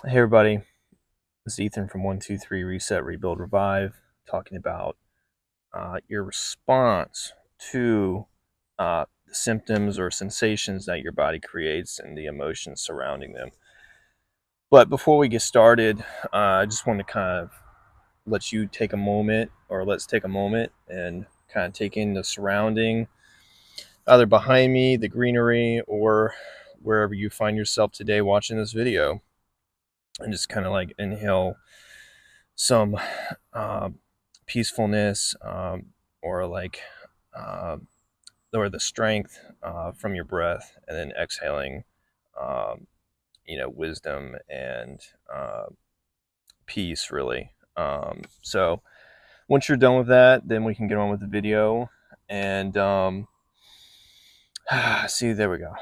Hey everybody, this is Ethan from 123 Reset, Rebuild, Revive, talking about your response to the symptoms or sensations that your body creates and the emotions surrounding them. But before we get started, I just want to kind of let you take a moment, or let's take a moment and kind of take in the surrounding, either behind me, the greenery, or wherever you find yourself today watching this video, and just kind of like inhale some uh, peacefulness, or like uh, or the strength from your breath, and then exhaling um, wisdom and peace, really. So once you're done with that, then we can get on with the video. And see, there we go.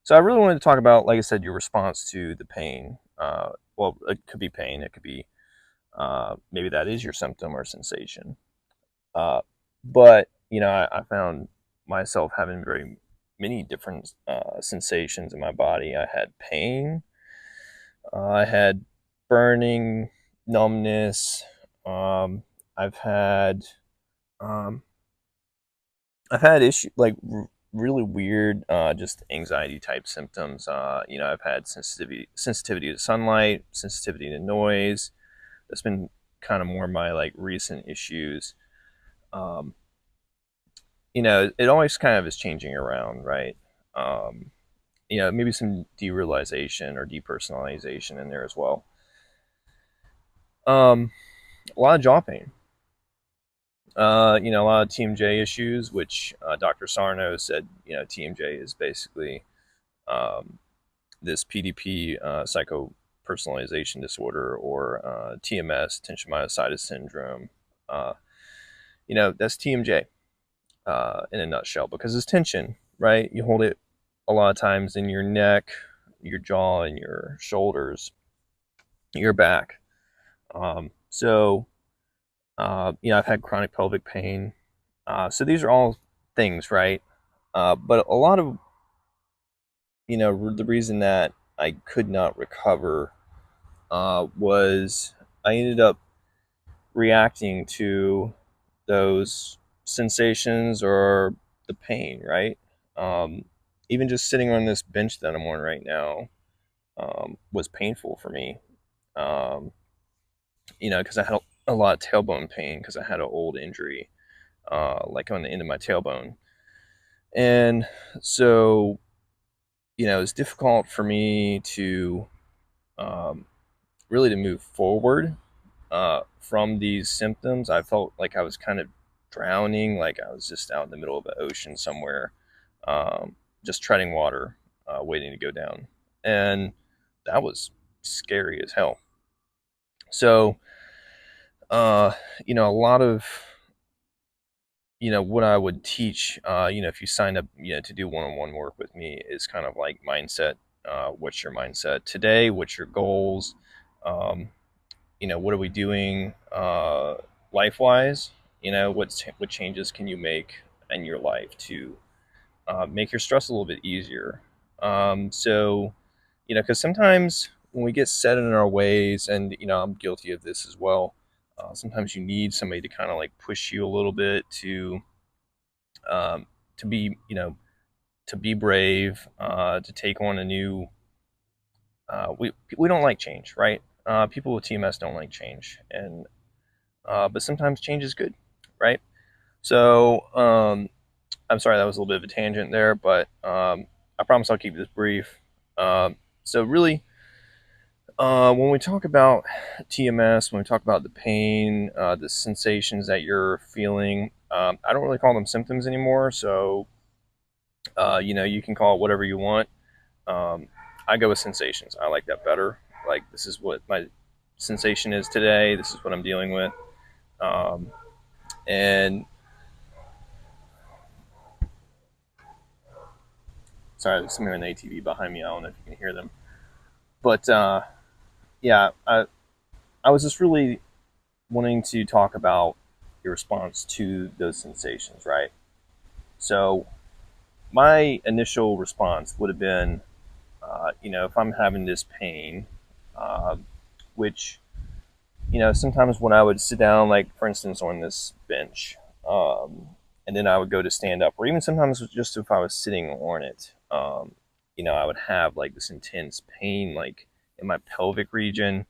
So I really wanted to talk about, like I said, your response to the pain. Well, it could be pain, it could be maybe that is your symptom or sensation. But I found myself having very many different sensations in my body. I had pain, I had burning, numbness. Um, I've had um, I've had issue like really weird, just anxiety type symptoms. I've had sensitivity to sunlight, sensitivity to noise. That's been kind of more my like recent issues. Um, it always kind of is changing around, right? Um, maybe some derealization or depersonalization in there as well. Um, a lot of jaw pain. A lot of TMJ issues, which Dr. Sarno said, TMJ is basically um, this PDP, psycho personalization disorder, or TMS, tension myositis syndrome. Uh, that's TMJ in a nutshell, because it's tension, right? You hold it a lot of times in your neck, your jaw, and your shoulders, your back. I've had chronic pelvic pain. So these are all things, right? But a lot of, the reason that I could not recover was I ended up reacting to those sensations or the pain, right? Um, Even just sitting on this bench that I'm on right now was painful for me. Um, because I had a lot of tailbone pain because I had an old injury, like on the end of my tailbone. And so, it's difficult for me to um, really to move forward from these symptoms. I felt like I was kind of drowning, like I was just out in the middle of the ocean somewhere, just treading water, waiting to go down. And that was scary as hell. So, uh, a lot of, what I would teach, if you sign up, to do one-on-one work with me, is kind of like mindset. What's your mindset today? What's your goals? Um, what are we doing life-wise? What changes can you make in your life to make your stress a little bit easier? So, because sometimes when we get set in our ways, and I'm guilty of this as well. Sometimes you need somebody to kind of like push you a little bit um, to be, to be brave, to take on a new. We don't like change, right? People with TMS don't like change, and but sometimes change is good, right? So I'm sorry that was a little bit of a tangent there, but I promise I'll keep this brief. So really, when we talk about TMS, when we talk about the pain, the sensations that you're feeling, I don't really call them symptoms anymore. So you can call it whatever you want. Um, I go with sensations. I like that better. Like, this is what my sensation is today. This is what I'm dealing with. Um, and sorry, there's somebody on the ATV behind me. I don't know if you can hear them. But yeah, I was just really wanting to talk about your response to those sensations, right? So my initial response would have been, if I'm having this pain, which sometimes when I would sit down, like for instance on this bench, and then I would go to stand up, or even sometimes just if I was sitting on it, I would have like this intense pain, like in my pelvic region,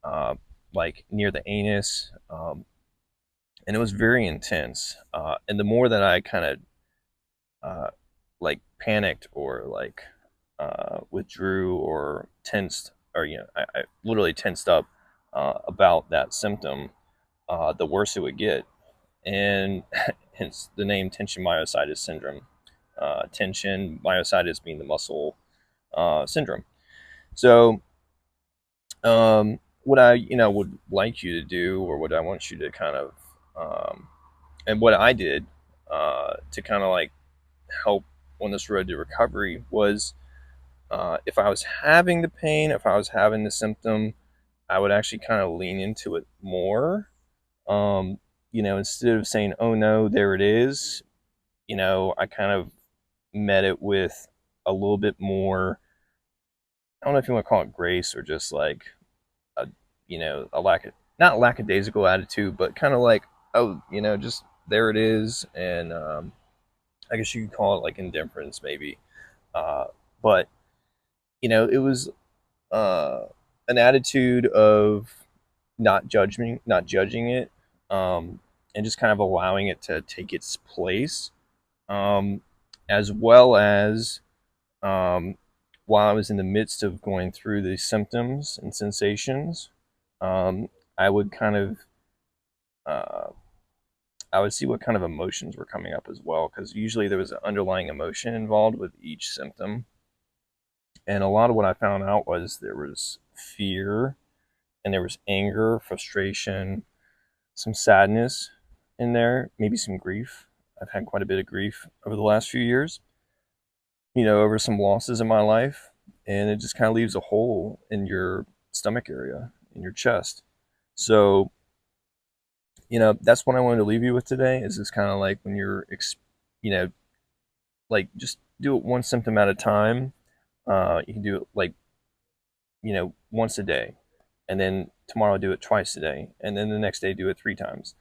uh, like near the anus, and it was very intense. And the more that I kind of uh, like panicked or like withdrew or tensed, or I literally tensed up about that symptom, the worse it would get, and hence the name tension myositis syndrome. Tension myositis being the muscle syndrome. So, what I would like you to do, or what I want you to kind of, and what I did to kind of like help on this road to recovery was, if I was having the pain, if I was having the symptom, I would actually kind of lean into it more. Instead of saying, "Oh no, there it is," I kind of met it with a little bit more. I don't know if you want to call it grace or just like a, a lack of, not lackadaisical attitude, but kind of like, oh, just there it is, and I guess you could call it like indifference, maybe. Uh, but it was uh, an attitude of not judging it, and just kind of allowing it to take its place, um, as well as, um, while I was in the midst of going through the symptoms and sensations, I would kind of uh, I would see what kind of emotions were coming up as well, because usually there was an underlying emotion involved with each symptom, and a lot of what I found out was there was fear, and there was anger, frustration, some sadness in there, maybe some grief. I've had quite a bit of grief over the last few years, over some losses in my life, and it just kind of leaves a hole in your stomach area, in your chest. So, that's what I wanted to leave you with today. Is this kind of like when you're, you know, like just do it one symptom at a time. You can do it like, once a day, and then tomorrow do it twice a day, and then the next day do it 3 times,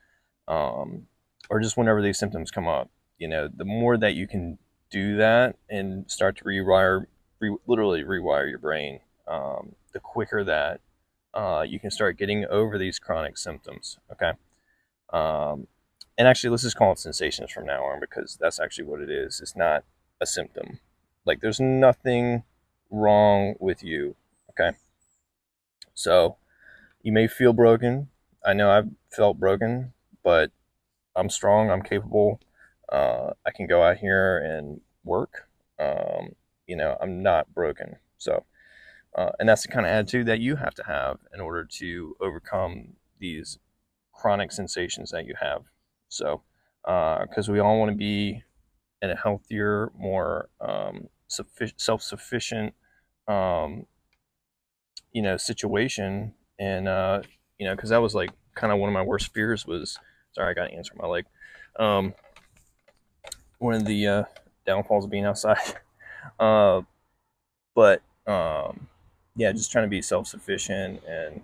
um, or just whenever these symptoms come up. The more that you can do that and start to literally rewire your brain, the quicker that you can start getting over these chronic symptoms. Okay. Um, and actually, let's just call it sensations from now on, because that's actually what it is. It's not a symptom. Like, there's nothing wrong with you. Okay. So, you may feel broken. I know I've felt broken, but I'm strong. I'm capable. I can go out here and work. I'm not broken. So, and that's the kind of attitude that you have to have in order to overcome these chronic sensations that you have. So, because we all want to be in a healthier, more self-sufficient, um, situation, and because that was like kind of one of my worst fears was. Sorry, I got an answer on my leg. Um, One of the downfalls of being outside. Uh, but yeah, just trying to be self sufficient, and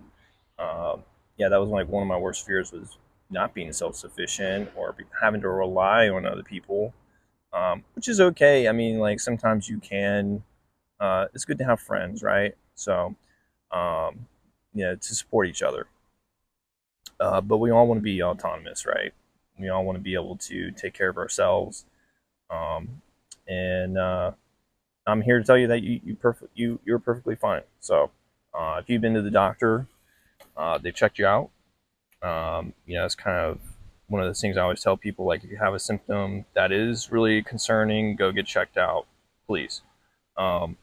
yeah, that was like one of my worst fears was not being self sufficient or having to rely on other people, which is okay. I mean, like sometimes you can. It's good to have friends, right? So, um, to support each other. But we all want to be autonomous, right? We all want to be able to take care of ourselves. Um, and I'm here to tell you that you're perfectly fine. So, if you've been to the doctor, they've checked you out. It's kind of one of those things I always tell people. Like, if you have a symptom that is really concerning, go get checked out, please. Um,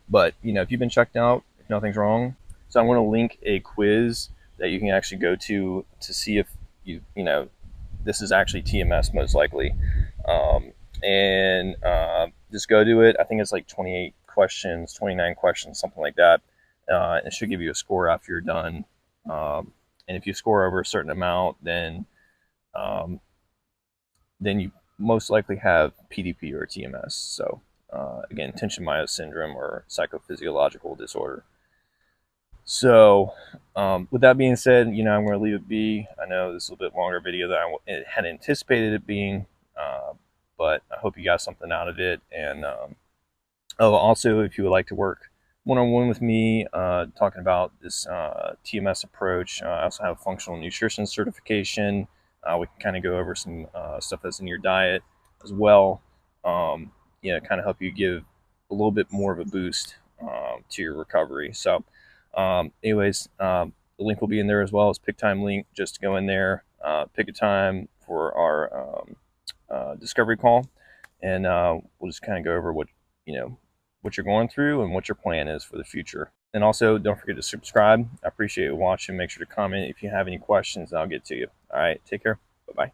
but if you've been checked out, if nothing's wrong, so I'm going to link a quiz that you can actually go to see if this is actually TMS most likely. And just go to it. I think it's like 28 questions, 29 questions, something like that. It should give you a score after you're done. And if you score over a certain amount, um, then you most likely have PDP or TMS. So again, tension myositis syndrome or psychophysiological disorder. So, with that being said, I'm going to leave it be. I know this is a little bit longer video than had anticipated it being, uh, but I hope you got something out of it. And oh, also, if you would like to work one-on-one with me, talking about this TMS approach, I also have a functional nutrition certification. We can kind of go over some stuff that's in your diet as well. Kind of help you give a little bit more of a boost to your recovery. So, the link will be in there as well as pick time link. Just go in there, pick a time for our discovery call, and we'll just kind of go over you know what you're going through and what your plan is for the future. And also, don't forget to subscribe. I appreciate you watching. Make sure to comment if you have any questions, and I'll get to you. All right, take care. Bye bye.